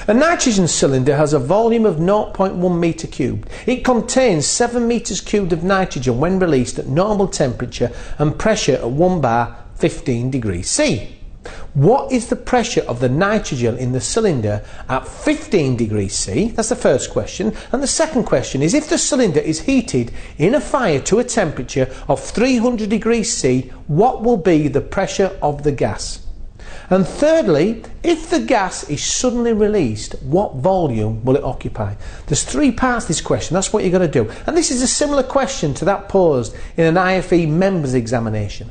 A nitrogen cylinder has a volume of 0.1 metre cubed. It contains 7 metres cubed of nitrogen when released at normal temperature and pressure at 1 bar 15 degrees C. What is the pressure of the nitrogen in the cylinder at 15 degrees C? That's the first question. And the second question is, if the cylinder is heated in a fire to a temperature of 300 degrees C, what will be the pressure of the gas? And thirdly, if the gas is suddenly released, what volume will it occupy? There's 3 parts to this question. That's what you're going to do. And this is a similar question to that posed in an IFE members examination.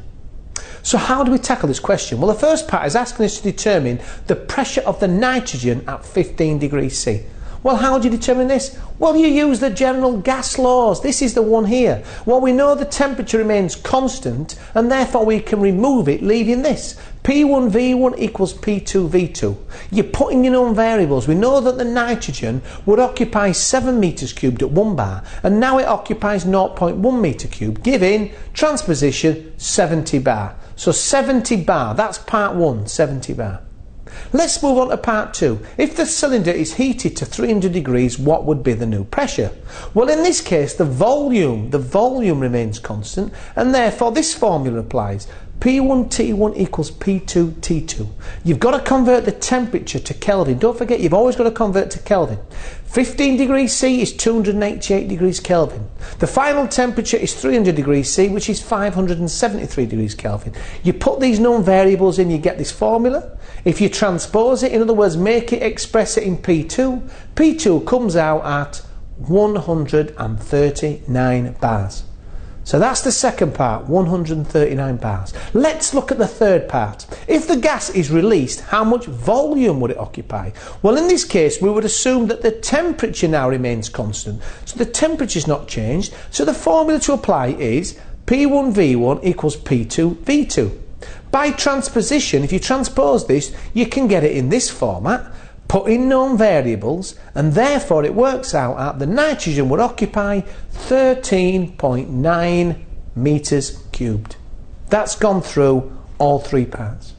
So how do we tackle this question? Well, the first part is asking us to determine the pressure of the nitrogen at 15 degrees C. Well, how do you determine this? Well, you use the general gas laws. This is the one here. Well, we know the temperature remains constant, and therefore we can remove it, leaving this. P1V1 equals P2V2. You put in your known variables. We know that the nitrogen would occupy 7 metres cubed at 1 bar, and now it occupies 0.1 metre cubed, giving transposition 70 bar. So 70 bar, that's part 1, 70 bar. Let's move on to part 2. If the cylinder is heated to 300 degrees, what would be the new pressure? Well, in this case, the volume remains constant, and therefore this formula applies. P1T1 equals P2T2. You've got to convert the temperature to Kelvin. Don't forget, you've always got to convert to Kelvin. 15 degrees C is 288 degrees Kelvin. The final temperature is 300 degrees C, which is 573 degrees Kelvin. You put these known variables in, you get this formula. If you transpose it, in other words, make it express it in P2, P2 comes out at 139 bars. So that's the second part, 139 bars. Let's look at the third part. If the gas is released, how much volume would it occupy? Well, in this case, we would assume that the temperature now remains constant. So the temperature's not changed. So the formula to apply is P1V1 equals P2V2. By transposition, if you transpose this, you can get it in this format. Put in known variables, and therefore it works out at the nitrogen would occupy 13.9 metres cubed. That's gone through all 3 parts.